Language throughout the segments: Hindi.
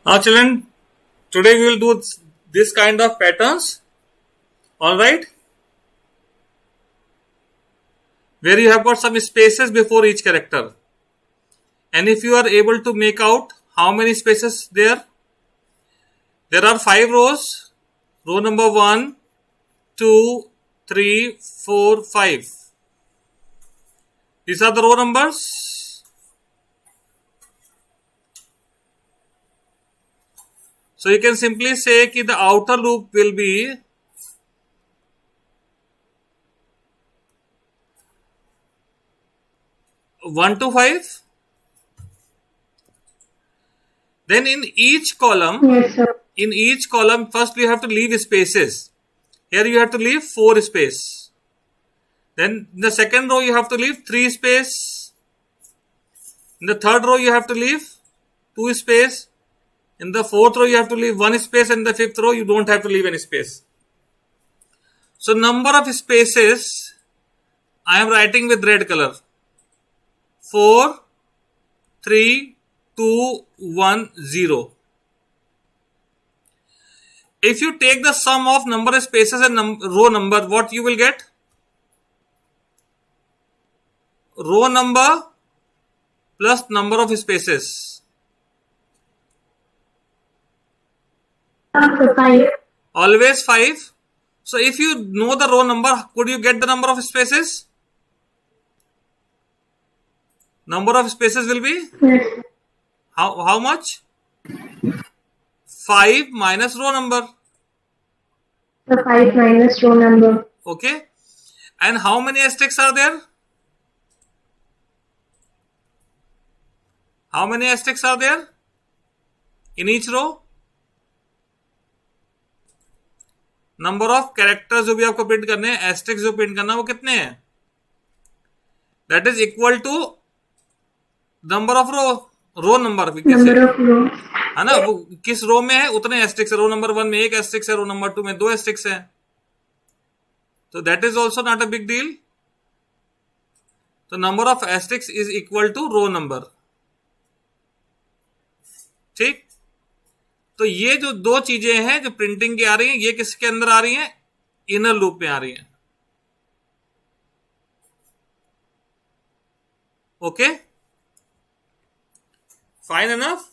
Now children, today we will do this kind of patterns, alright, where you have got some spaces before each character. And if you are able to make out how many spaces there are 5 rows, row number 1, 2, 3, 4, 5. These are the row numbers. So you can simply say that the outer loop will be one to 5. Then in each column, first you have to leave spaces. Here you have to leave 4 space. Then in the second row you have to leave 3 space. In the third row you have to leave 2 space. In the fourth row you have to leave 1 space, and in the fifth row you don't have to leave any space. So number of spaces I am writing with red color. 4, 3, 2, 1, 0. If you take the sum of number of spaces and row number, what you will get? Row number plus number of spaces. 5. Always 5. So if you know the row number, could you get the number of spaces? Number of spaces will be? Yes. How much? 5 minus row number. The 5 minus row number. Okay. And how many asterisks are there? How many asterisks are there in each row? Number of characters जो भी आपको प्रिंट करने हैं, एस्टेरिक्स जो प्रिंट करना है वो कितने हैं? That is equal to number of row number है ना, वो किस रो में है उतने एस्टेरिक्स है. रो नंबर 1 में 1 एस्टेरिक्स है, रो नंबर 2 में 2 एस्टेरिक्स है. तो that is also not a big deal. तो number of asterisks is equal to row number. ठीक. तो ये जो दो चीजें हैं जो प्रिंटिंग की आ रही हैं, ये किसके अंदर आ रही हैं? इनर लूप में आ रही हैं. Okay, fine enough.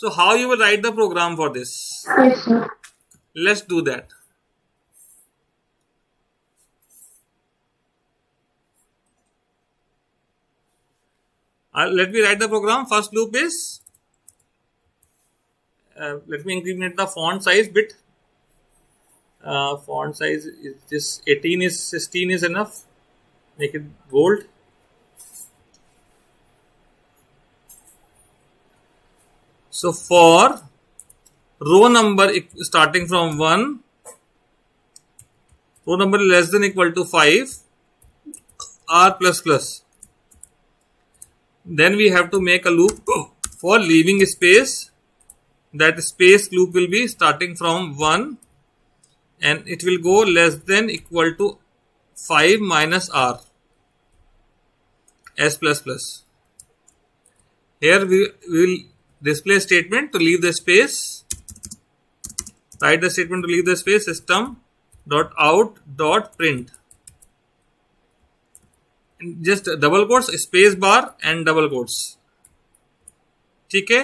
So how you will write the program for this? Yes, sir. Let's do that. Let me write the program. First loop is let me increment the font size bit. Font size is just 16 is enough. Make it bold. So for row number starting from 1, row number less than equal to 5, r plus plus. Then we have to make a loop for leaving space. That space loop will be starting from 1 and it will go less than equal to 5 minus r, s plus plus. Here we will display statement to leave the space. Write the statement to leave the space. System dot out dot print. Just double quotes, space bar and double quotes. ठीक है.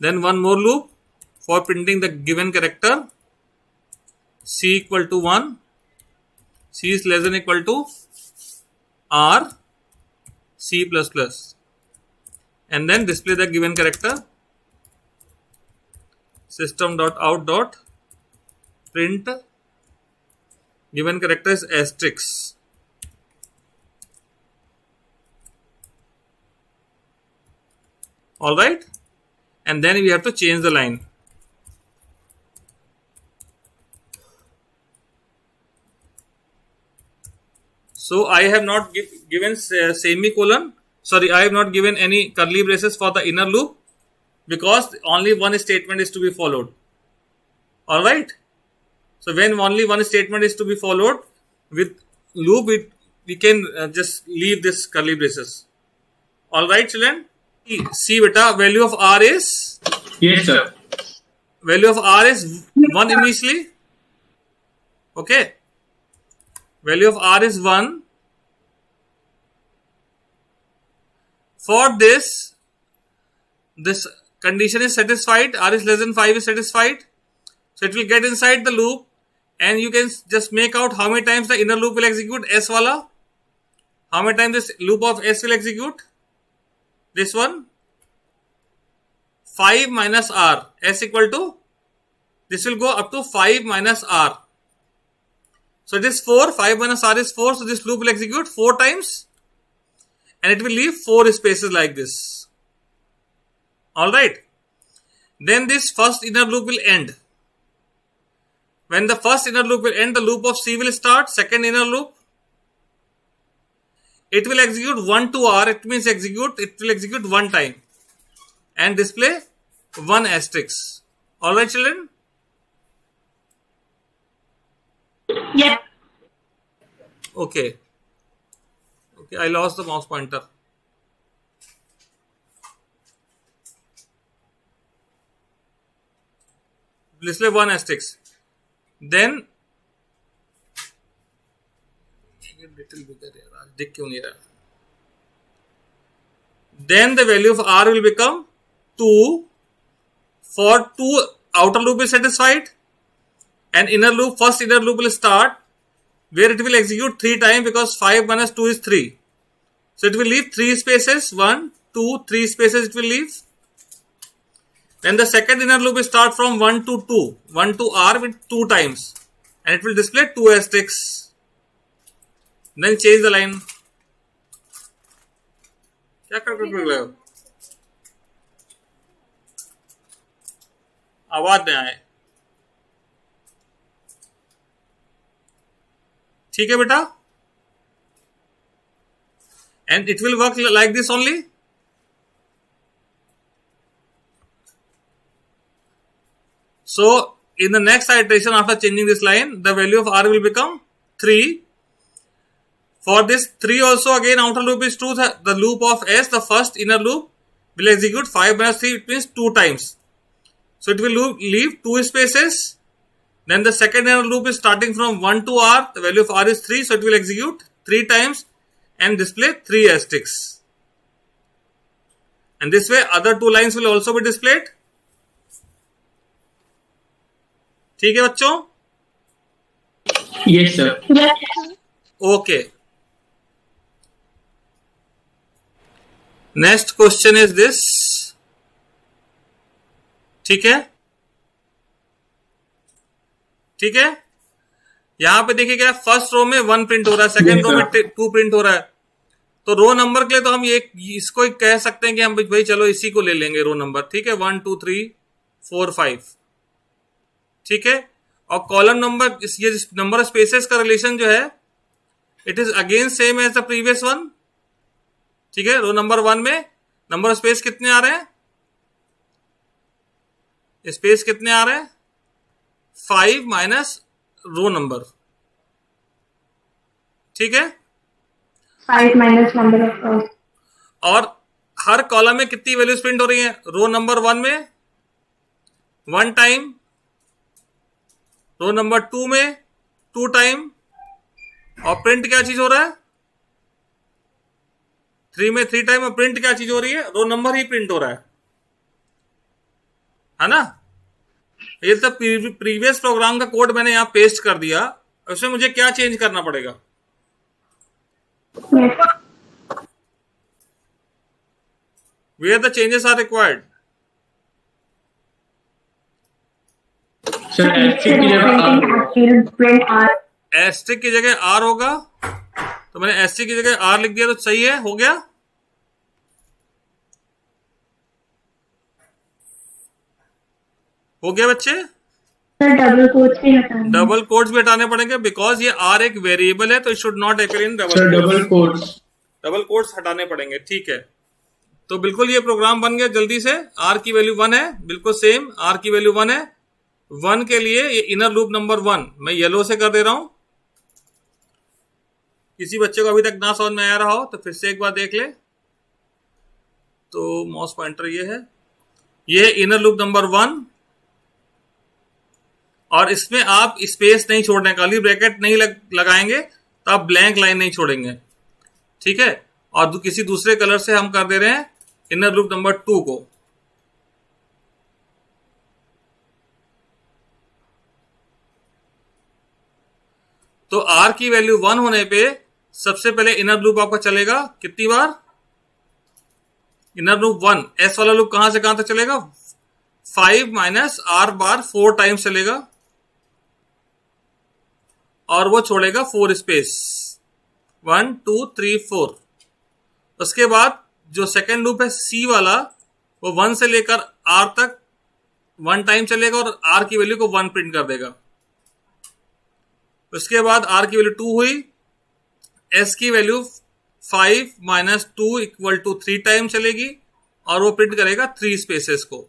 Then one more loop for printing the given character. C equal to 1. C is less than equal to R C plus plus. And then display the given character. System dot out dot print given character is asterisk. Alright. And then we have to change the line. So I have not given semicolon. Sorry, I have not given any curly braces for the inner loop because only one statement is to be followed. Alright. So when only one statement is to be followed with loop, we can just leave this curly braces. Alright children. See beta, value of r is Yes, sir. Value of R is 1 initially. Okay. Value of R is 1. For this condition is satisfied. R is less than 5 is satisfied. So it will get inside the loop, and you can just make out how many times the inner loop will execute, S wala. How many times this loop of S will execute? This one. 5 minus R. S equal to, this will go up to 5 minus R. So it is 4. 5 minus R is 4. So this loop will execute 4 times. And it will leave 4 spaces like this. Alright. Then this first inner loop will end. When the first inner loop will end, the loop of C will start. Second inner loop. It will execute 1 to R. It means it will execute 1 time. And display 1 asterisk. Alright, children? Yep. Okay. Okay, I lost the mouse pointer. Display 1 asterisk. Then little bigger यार, दिख क्यों नहीं रहा? Then the value of R will become 2. For 2, outer loop is satisfied, and first inner loop will start, where it will execute 3 times, because 5 minus 2 is 3. So it will leave 3 spaces. 1, 2, 3 spaces it will leave. Then the second inner loop will start from 1 to 2. 1 to R with 2 times. And it will display 2 asterisks. Then change the line. क्या कर रहे हो? आवाज नहीं आए. ठीक है बेटा? And it will work like this only. So in the next iteration, after changing this line, the value of R will become 3. For this 3 also, again outer loop is 2. The loop of S, the first inner loop, will execute 5 minus 3, it means 2 times. So it will leave 2 spaces. Then the second inner loop is starting from 1 to R. The value of R is 3, so it will execute 3 times and display 3 asterisks. And this way other 2 lines will also be displayed. ठीक है बच्चों? Yes, sir. Yes. Okay. Next question is this. ठीक है? ठीक है? यहां पे देखिए क्या, फर्स्ट रो में 1 प्रिंट हो रहा है, सेकंड रो में 2 प्रिंट हो रहा है. तो रो नंबर के लिए तो हम ये इसको कह सकते हैं कि हम भाई चलो इसी को ले लेंगे रो नंबर. ठीक है, 1 2 3 4 5. ठीक है. और कॉलम नंबर, ये नंबर ऑफ स्पेसेस का रिलेशन जो है, it is again same as the previous one. ठीक है. रो नंबर 1 में नंबर ऑफ स्पेस कितने आ रहे हैं? स्पेस कितने आ रहे हैं? 5 माइनस रो नंबर. ठीक है. 5 minus number of rows. और हर कॉलम में कितनी वैल्यूज प्रिंट हो रही है? रो नंबर 1 में 1 टाइम, रो नंबर 2 में 2 टाइम, और प्रिंट क्या चीज हो रहा है? 3 में 3 टाइम. और प्रिंट क्या चीज हो रही है? रो नंबर ही प्रिंट हो रहा है ना? ये तो प्रीवियस प्रोग्राम का कोड मैंने यहां पेस्ट कर दिया. उसमें मुझे क्या चेंज करना पड़ेगा? Yes. Where the changes are required? Sir, asterisk की जगह R. Print R. एस्ट्रिक की जगह R होगा. तो मैंने एस्ट्रिक की जगह R लिख दिया, तो सही है, हो गया. हो गया बच्चे? Sir, double quotes भी हटाना. डबल कोट्स भी हटाने पड़ेंगे, बिकॉज ये R एक वेरिएबल है, तो it should not occur in Sir, double. double quotes. Double quotes हटाने पड़ेंगे. ठीक है. तो बिल्कुल ये प्रोग्राम बन गया जल्दी से. R की वैल्यू 1 है, बिल्कुल सेम. R की वैल्यू 1 है. 1 के लिए ये इनर लूप नंबर 1 मैं येलो से कर दे रहा हूं. किसी बच्चे को अभी तक ना समझ में आ रहा हो तो फिर से एक बार देख ले. तो माउस पॉइंटर ये है. ये इनर लूप नंबर 1, और इसमें आप स्पेस नहीं छोड़ने, कर्ली ब्रैकेट नहीं लगाएंगे तो आप ब्लैंक लाइन नहीं छोड़ेंगे, ठीक है। और किसी दूसरे कलर से हम कर दे रहे हैं इनर लूप नंबर 2 को। तो r की वैल्यू 1 होने पे सबसे पहले इनर लूप आपका चलेगा कितनी बार? इनर लूप 1, एस वाला लूप कहां से कहां तक चलेगा? 5 माइनस r बार 4 टाइम्स चलेगा, और वो छोड़ेगा 4 स्पेस, 1 2 3 4। उसके बाद जो सेकेंड लूप है c वाला, वो 1 से लेकर r तक 1 टाइम चलेगा और r की वैल्यू को 1 प्रिंट कर देगा। उसके बाद r की वैल्यू 2 हुई, s की value 5 minus 2 equal to 3 time चलेगी, और वो प्रिंट करेगा 3 स्पेसेस को।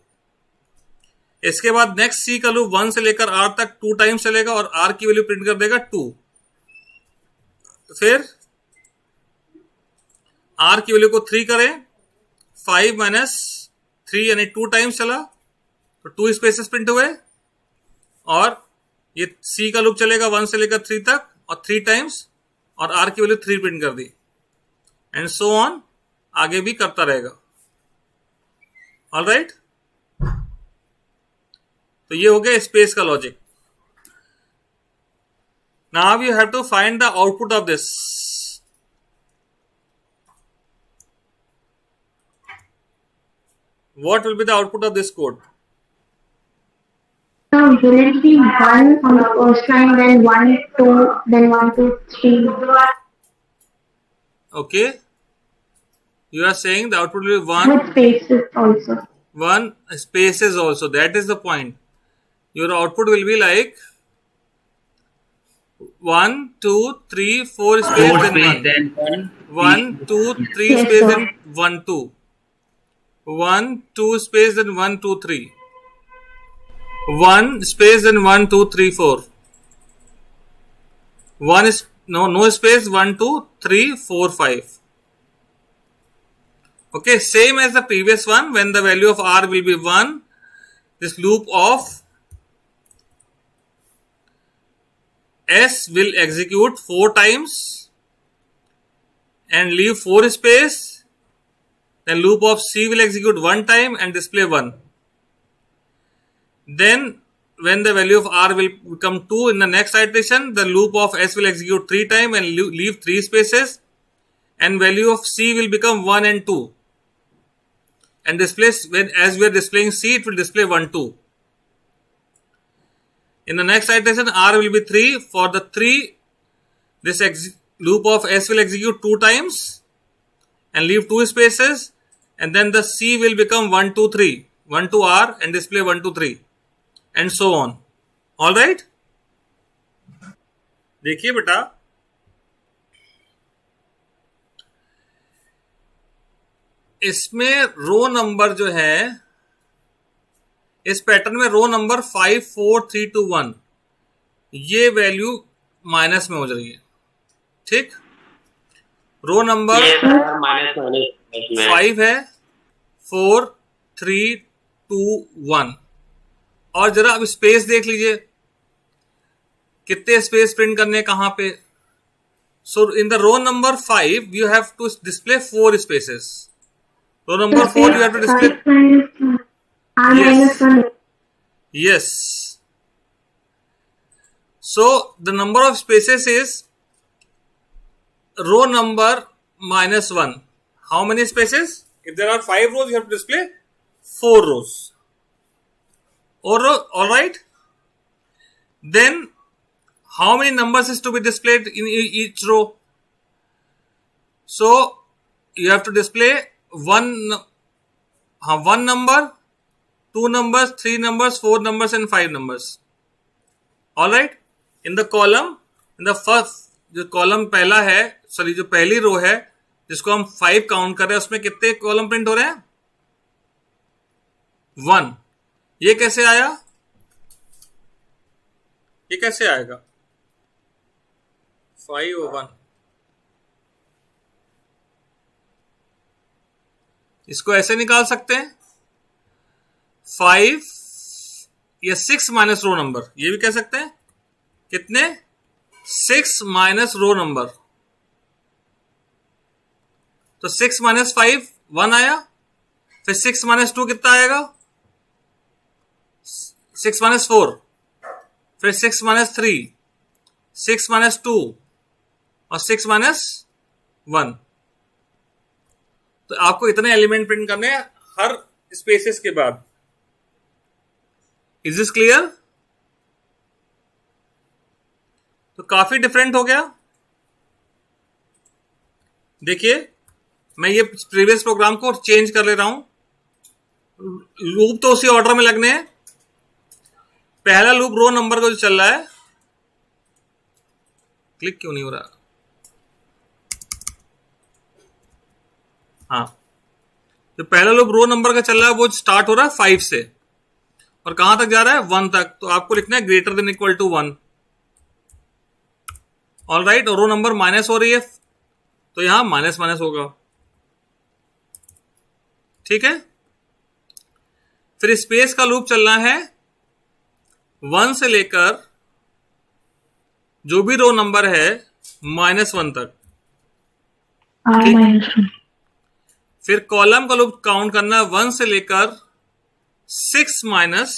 इसके बाद नेक्स्ट c का लूप 1 से लेकर r तक 2 टाइम चलेगा और r की वैल्यू प्रिंट कर देगा 2। फिर r की वैल्यू को 3 करें, 5 माइनस 3 यानी 2 टाइम्स चला, तो 2 स्पेसेस प्रिंट हुए, और ये c का लूप चलेगा 1 से लेकर 3 तक और 3 टाइम्स, और r की वैल्यू 3 प्रिंट कर दी, एंड सो ऑन, आगे भी करता रहेगा। ऑलराइट, तो ये हो गया स्पेस का logic. Now you have to find the output of this. What will be the output of this code? So will it be 1 on the first line, then 1, 2, then 1, 2, 3? Okay. You are saying the output will be 1. With spaces also. 1 spaces also. That is the point. Your output will be like 1, 2, 3, 4 space, 4 then space, 1. then 1. 1, 2, 3 Yes, space, sir. then 1, 2. 1, 2 space, then 1, 2, 3. 1 space, then 1, 2, 3, 4. 1 is no space, 1, 2, 3, 4, 5. Okay, same as the previous one. When the value of r will be 1, this loop of s will execute 4 times and leave 4 space. Then loop of c will execute 1 time and display 1. Then when the value of r will become 2 in the next iteration, the loop of s will execute 3 times and leave 3 spaces, and value of c will become 1 and 2. And displays, when as we are displaying c, it will display 1, 2. In the next iteration, r will be 3. For the 3, this loop of s will execute 2 times and leave 2 spaces, and then the c will become 1, 2, 3. 1 to r and display 1, 2, 3, and so on. All right? देखिए बेटा, इसमें रो नंबर जो है, इस पैटर्न में रो नंबर 5, 4, 3, 2, 1, ये वैल्यू माइनस में हो रही है, ठीक। रो नंबर 5 है, 4, 3, 2, 1, और जरा अब स्पेस देख लीजिए, कितने स्पेस प्रिंट करने कहां पे। So in the row number 5 you have to display 4 spaces. Row number 4 you have to display. Yes. Yes. So the number of spaces is row number -1. How many spaces? If there are 5 rows, you have to display 4 rows. All right. Then how many numbers is to be displayed in each row? So you have to display one number, 2 numbers, 3 numbers, 4 numbers, and 5 numbers. All right. In the column, in the first, जो कॉलम पहला है, सॉरी जो पहली रो है जिसको हम 5 काउंट कर रहे हैं, उसमें कितने कॉलम प्रिंट हो रहे हैं? 1. ये कैसे आया? ये कैसे आएगा? 5 और 1, इसको ऐसे निकाल सकते हैं। 5 या 6 माइनस रो नंबर, ये भी कह सकते हैं। कितने? 6 माइनस रो नंबर। तो 6 माइनस 5 1 आया, फिर 6 माइनस 2 कितना आएगा? 6 माइनस 4, फिर 6 माइनस 3, 6 माइनस 2 और 6 माइनस 1। तो आपको इतने एलिमेंट प्रिंट करने हैं हर स्पेसेस के बाद। Is this clear? तो काफी डिफरेंट हो गया। देखिए मैं ये प्रीवियस प्रोग्राम को चेंज कर ले रहा हूं। लूप तो उसी ऑर्डर में लगने हैं। पहला लूप रो नंबर का जो चल रहा है, क्लिक क्यों नहीं हो रहा? हाँ, तो पहला लूप रो नंबर का चल रहा है, वो स्टार्ट हो रहा है 5 से और कहां तक जा रहा है? 1 तक। तो आपको लिखना है greater than equal to 1। All right, और रो नंबर माइनस हो रही है तो यहां माइनस माइनस होगा। ठीक है, फिर स्पेस का लूप चलना है 1 से लेकर जो भी रो नंबर है -1 तक। फिर कॉलम का लूप काउंट करना है 1 से लेकर 6 माइनस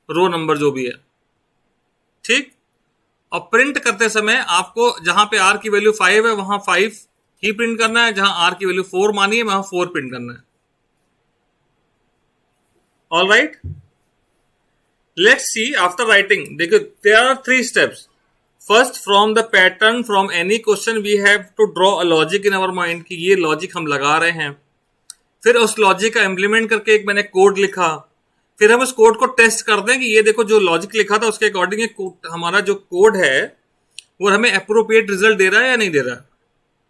रो नंबर जो भी है। ठीक, और प्रिंट करते समय आपको जहां पे आर की वैल्यू 5 है वहां 5 ही प्रिंट करना है, जहां आर की वैल्यू 4 मानी है वहां 4 प्रिंट करना है। All right, let's see after writing. देखो there are 3 steps. First, from the pattern from any question we have to draw a logic in our mind कि ये लॉजिक हम लगा रहे हैं। फिर उस लॉजिक का इम्प्लीमेंट करके एक मैंने कोड लिखा। फिर हम उस कोड को टेस्ट कर दें कि ये देखो जो लॉजिक लिखा था उसके अकॉर्डिंग हमारा जो कोड है वो हमें अप्रोप्रिएट रिजल्ट दे रहा है या नहीं दे रहा है।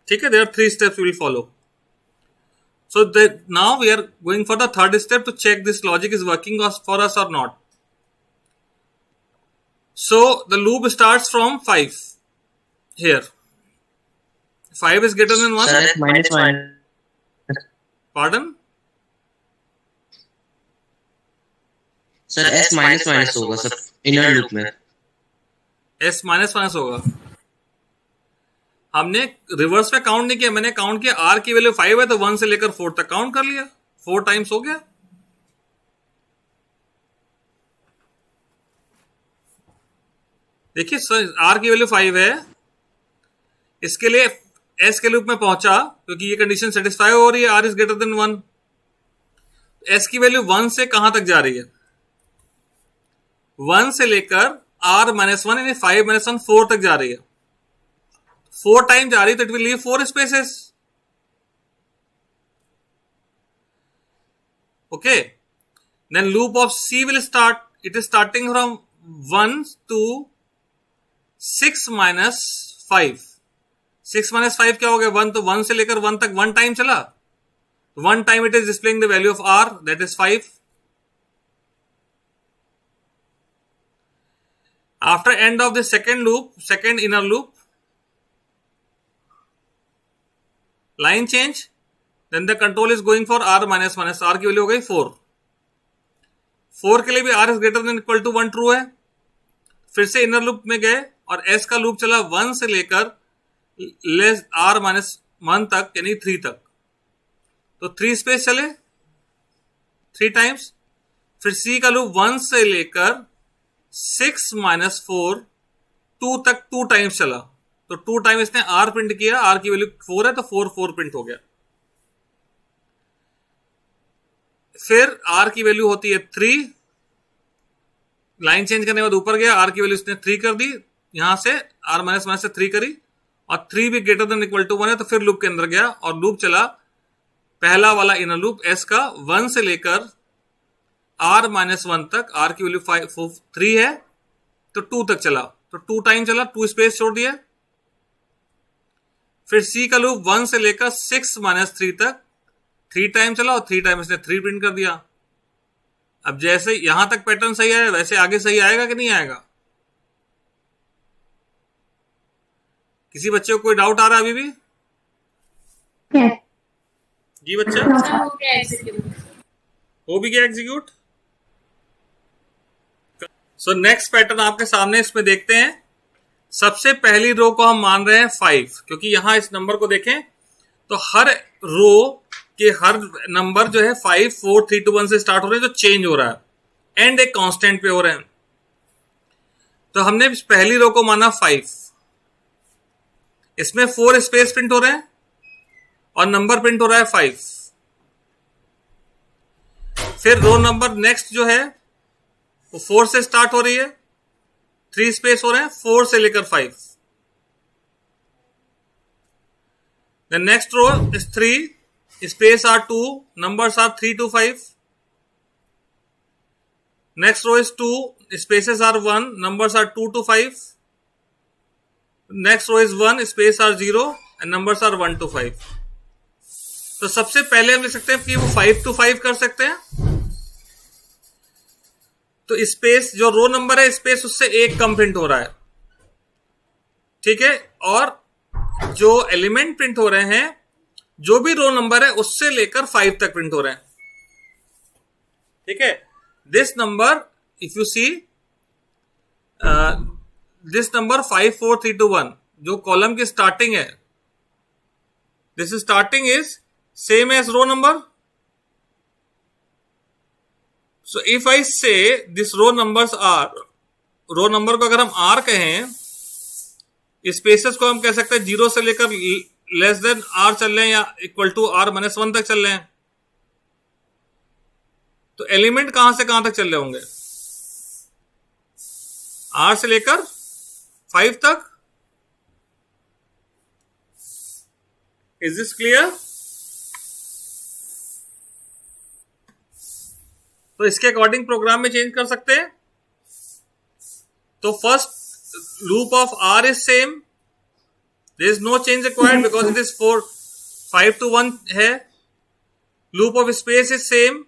ठीक है, there are 3 steps we will follow. So now we are going for the third step to check this logic is working for us और not. So the loop starts from 5 here. 5 is greater than 1. Sir, S minus 1. Pardon? Sir, S minus minus होगा सर इनर लूप में। S माइनस माइनस होगा। हमने रिवर्स में काउंट नहीं किया, मैंने काउंट किया R की वैल्यू 5 है तो 1 से लेकर 4 तक काउंट कर लिया, 4 टाइम्स हो गया। देखिए सर, R की वैल्यू 5 है, इसके लिए S के लूप में पहुंचा क्योंकि ये कंडीशन सेटिस्फाई हो रही है, R is greater then 1। S की वैल्यू 1 से कहां तक जा रही है? 1 से लेकर R माइनस 1 यानी 5 माइनस 1 4 तक जा रही है। 4 टाइम जा रही है तो it will leave 4 spaces. Okay, then loop of C will start. It is starting from 1 to 6 minus 5। 6 minus 5 क्या हो गया? 1। तो 1 से लेकर 1 तक 1 टाइम चला, 1 time it is displaying the value of R, that is 5। After end of the second loop, second inner loop, line change, then the control is going for R minus minus. R की वैल्यू हो गई 4। 4 के लिए भी R is greater than equal to 1 true है। फिर से इनर लूप में गए और S का लूप चला 1 से लेकर लेस R माइनस 1 तक यानी 3 तक। तो 3 स्पेस चले 3 टाइम्स। फिर C का लूप 1 से लेकर 6 माइनस 4 2 तक 2 टाइम्स चला। तो 2 टाइम इसने R प्रिंट किया, R की वैल्यू 4 है तो 4 प्रिंट हो गया। फिर R की वैल्यू होती है 3, लाइन चेंज करने के बाद ऊपर गया, R की वैल्यू इसने 3 कर दी, यहां से R माइनस माइनस से 3 करी और 3 भी ग्रेटर देन इक्वल टू 1 है तो फिर लूप के अंदर गया और लूप चला पहला वाला इनर लूप S का 1 से लेकर R माइनस 1 तक। R की वैल्यू 3 है तो 2 तक चला, तो 2 टाइम चला, 2 स्पेस छोड़ दिया। फिर C का लूप 1 से लेकर 6 माइनस 3 तक 3 टाइम चला और 3 टाइम इसने 3 प्रिंट कर दिया। अब जैसे यहां तक पैटर्न सही आया वैसे आगे सही आएगा कि नहीं आएगा? किसी बच्चे को कोई डाउट आ रहा है अभी भी? Yes. जी बच्चा, हो गया एग्जीक्यूट। हो भी गया एग्जीक्यूट। सो नेक्स्ट पैटर्न आपके सामने इसमें देखते हैं। सबसे पहली रो को हम मान रहे हैं 5, क्योंकि यहां इस नंबर को देखें तो हर रो के हर नंबर जो है 5, 4, 3, 2, 1 से स्टार्ट हो रहे हैं, जो चेंज हो रहा है एंड एक कांस्टेंट पे हो रहे हैं। तो हमने पहली रो को माना 5, इसमें 4 स्पेस प्रिंट हो रहे हैं और नंबर प्रिंट हो रहा है 5। फिर रो नंबर नेक्स्ट जो है वो 4 से स्टार्ट हो रही है, 3 स्पेस हो रहे हैं 4 से लेकर 5। The next row is 3, space are 2, numbers are 3 to 5. Next row is 2, spaces are 1, numbers are 2 to 5. Next row is 1, space are 0 and numbers are 1 to 5. तो सबसे पहले हम लिख सकते हैं कि वो 5 to 5 कर सकते हैं। तो स्पेस जो रो नंबर है स्पेस उससे एक कम प्रिंट हो रहा है, ठीक है। और जो एलिमेंट प्रिंट हो रहे हैं, जो भी रो नंबर है उससे लेकर 5 तक प्रिंट हो रहे हैं, ठीक है। This number if you see this number 5, 4, 3, 2, 1 जो कॉलम की स्टार्टिंग है, this starting is same as row number. So if I say this row numbers are, row number को अगर हम R कहें, स्पेसेस को हम कह सकते हैं 0 से लेकर लेस देन R चल रहे हैं या इक्वल टू R-1 तक चल रहे हैं। तो एलिमेंट कहां से कहां तक चल रहे होंगे? R से लेकर 5 तक। Is this clear? तो इसके अकॉर्डिंग प्रोग्राम में चेंज कर सकते हैं। तो first loop of R is same, there is no change required because it is 5 to 1 है। Loop of space is same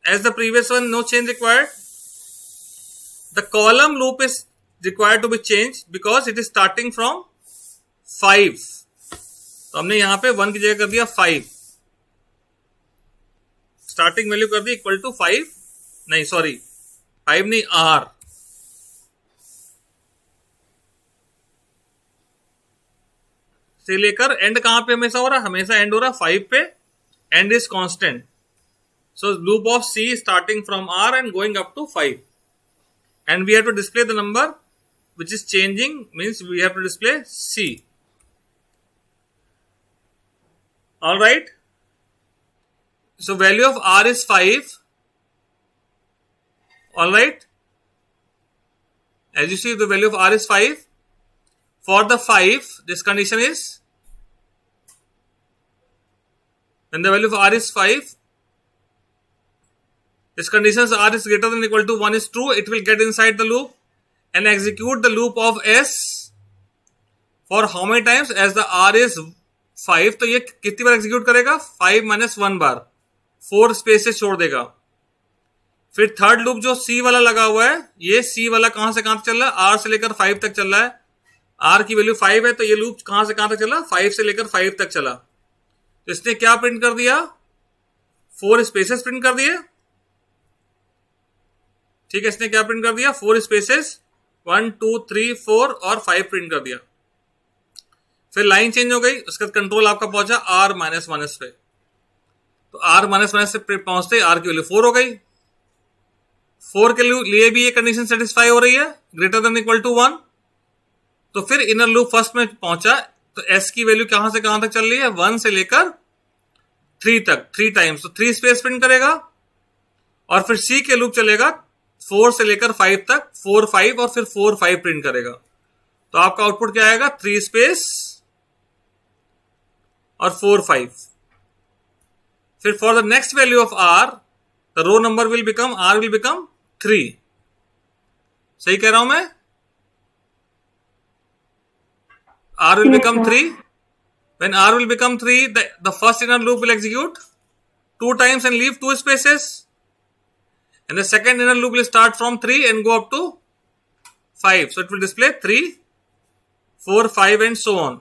as the previous one, no change required. The column loop is required to be change because it is starting from 5। तो हमने यहां पे 1 की जगह कर दिया 5, स्टार्टिंग वैल्यू कर दी इक्वल टू 5, नहीं सॉरी 5 नहीं R। से लेकर एंड कहां पे हमेशा हो रहा है? हमेशा एंड हो रहा है 5 पे, and is constant. So loop of C starting from R and going up to 5, and we have to display the number which is changing, means we have to display C। All right, so value of R is 5. All right, as you see the value of R is 5. For the 5 this condition is, when the value of R is 5, this condition is R is greater than or equal to 1 is true, it will get inside the loop and execute the loop of S for how many times? As the R is 5, तो ये कितनी बार एग्जीक्यूट करेगा? 5 - 1 बार, 4 स्पेसेस छोड़ देगा। फिर थर्ड लूप जो C वाला लगा हुआ है, ये C वाला कहां से कहां तक चल रहा है? R से लेकर 5 तक चल रहा है। R की वैल्यू 5 है, तो ये लूप कहां से कहां तक चला? 5 से लेकर 5 तक चला। तो इसने क्या प्रिंट कर दिया? 4 स्पेसेस प्रिंट कर दिए, ठीक है। इसने क्या प्रिंट कर दिया? 4 स्पेसेस, 1, 2, 3, 4 और 5 प्रिंट कर दिया। फिर लाइन चेंज हो गई, उसके बाद कंट्रोल आपका पहुंचा R-1 पे। तो R-1 से पहुंचते R की वैल्यू 4 हो गई। 4 के लिए भी ये कंडीशन सेटिस्फाई हो रही है, ग्रेटर देन इक्वल टू 1। तो फिर इनर लूप फर्स्ट में पहुंचा, तो S की वैल्यू कहां से कहां तक चल रही है? 1 से लेकर 3 तक, 3 टाइम्स। तो 3 स्पेस प्रिंट करेगा। और फिर C के लूप चलेगा 4 से लेकर 5 तक, 4, 5 और फिर 4, 5 प्रिंट करेगा। तो आपका आउटपुट क्या आएगा? 3 स्पेस और 4, 5। फिर for the next value of R, the row number will become, R will become 3। सही कह रहा हूं मैं? R will become 3. When R will become 3, the first inner loop will execute 2 times and leave 2 spaces. And the second inner loop will start from 3 and go up to 5. So it will display 3, 4, 5 and so on.